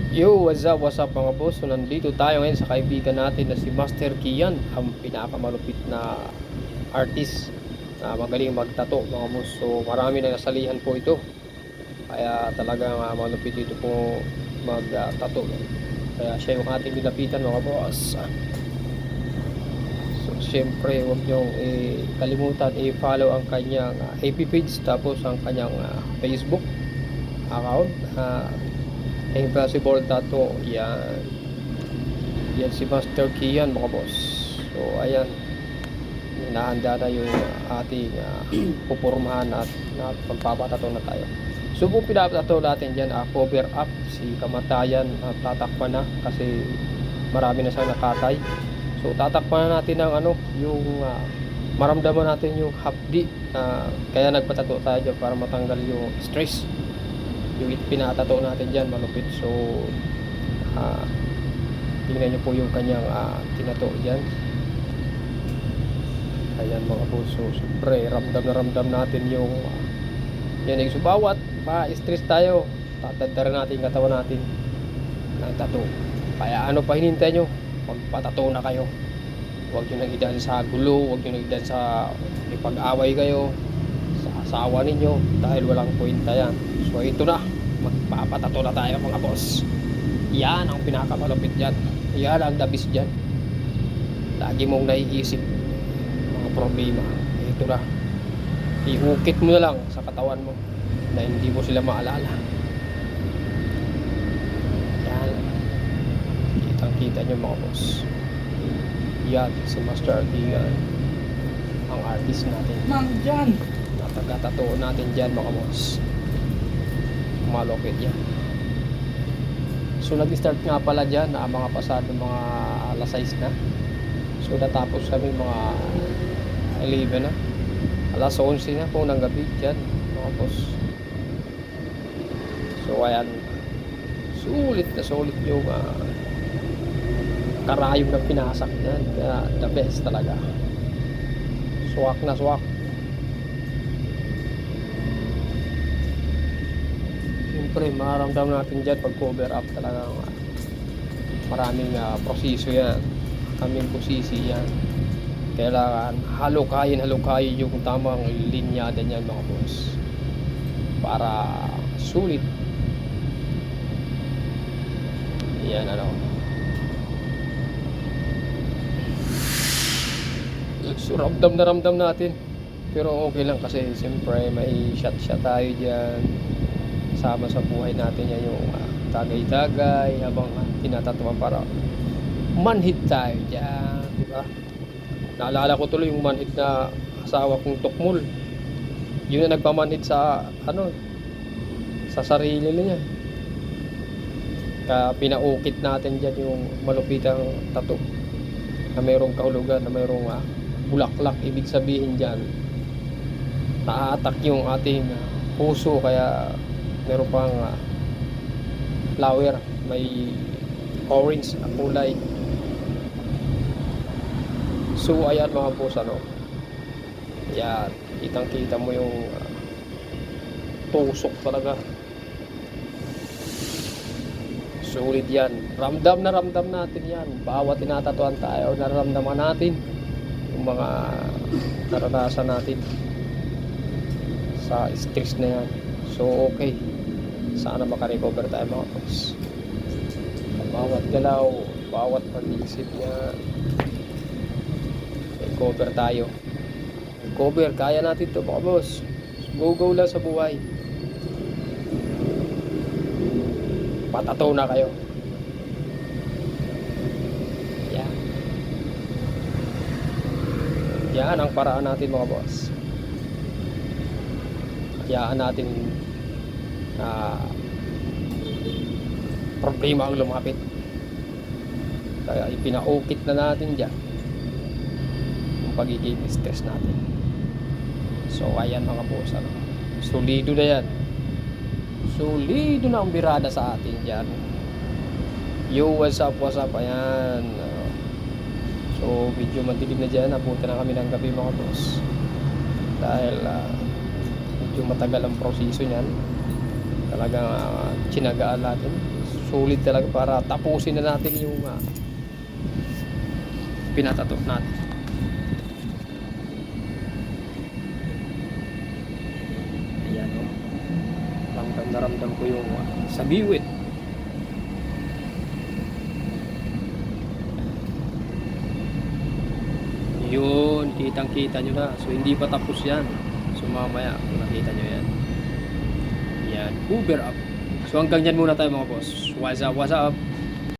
Yo, what's up mga boss? So nandito tayo ngayon sa kaibigan natin na si Master Kian, ang pinakamalupit na artist na magaling magtato mga boss. So marami na nasalihan po ito. Kaya talagang malupit ito po magtato. Kaya siya yung ating nilapitan mga boss. So syempre huwag niyong kalimutan i-follow ang kanyang FB page, tapos ang kanyang Facebook account. Impossible Tattoo, yan si Master Kian mga boss. So ayan, hinahanda na yung ating pupurmahan at magpapatato na tayo. So kung pinapatato natin dyan, cover up si kamatayan, tatakpan na kasi marami na siyang nakatay. So tatakpan na natin ng yung maramdaman natin yung hapdi, kaya nagpatato tayo dyan para matanggal yung stress. Yung pinatato natin dyan malupit. So tingnan nyo po yung kanyang tinato dyan. Ayan mga boss. So siyempre ramdam natin yung yan. So bawat ma-stress tayo, tatadtarin natin yung katawan natin ng tato. Kaya ano pa hinintay nyo, magpatato na kayo. Huwag nyo nang idaan sa gulo, huwag nyo nang idaan sa ipag-away kayo sa asawa ninyo, dahil walang kwenta yan. So ito na, magpapatato na tayo mga boss. Yan ang pinakamalupit dyan, yan ang dabis dyan. Lagi mong naiisip mga problema, ito na, ihukit mo na lang sa katawan mo na hindi mo sila maalala. Yan, kitang kita nyo mga boss. Yan si Master Kian, ang artist natin Nandyan! natagatato natin dyan mga boss. Malupit yan. So nag-start nga pala dyan na mga pasado mga alas 6 na. So natapos kami mga 11 na, alas 11 na po ng gabi dyan mga boss. So ayan, sulit yung karayom na pinasak dyan. Kaya the best talaga, swak na swak. Siyempre maramdaman natin dyan pag cover up talaga, maraming proseso yan, kaming posisi yan. Kailangan halukayin yung tamang linya din yan mga boss, para sulit. Yan so ramdam natin, pero okay lang kasi siyempre may shot tayo dyan. Sama sa buhay natin yan yung tagay-tagay habang tinatatuan para manhid tayo dyan, diba? Naalala ko tuloy yung manhid na asawa kong tukmol. Yun na nagpamanhid sa sa sarili niya. Kaya pinaukit natin dyan yung malupitang tattoo na mayroong kahulugan, na mayroong bulaklak. Ibig sabihin dyan, na-attack yung ating puso, kaya meron pang flower, may orange na kulay. So ayan mga boss, yan, kitang kita mo yung tusok talaga. Sulit yan, ramdam natin yan. Bawat tinatatuan tayo, nararamdaman natin yung mga naranasan natin sa stress na yan. So okay, sana makarecover tayo mga boss. Bawat galaw, bawat pag-iisip niya, cover tayo. Cover, kaya natin to mga boss. Go lang sa buhay. Patato na kayo. Yan, yan ang paraan natin mga boss. Hayaan natin na problema ang lumapit, kaya ipinaukit na natin dyan yung pagiging stress natin. So ayan mga boss, solido na yan, solido na ang birada sa atin dyan. Yo, what's up, ayan. So medyo madilim na dyan, napunta na kami ng gabi mga boss, dahil medyo matagal ang proseso niyan. Talagang tsinagaan natin, sulit talaga para tapusin na natin yung pinatato natin. Ayan o. Ramdam na ramdam ko yung sa biwit. Yun, kitang kita nyo na. So hindi pa tapos yan. So mamaya kung nakita nyo yan. Yan, cover up. So hanggang dyan muna tayo mga boss. What's up, what's up?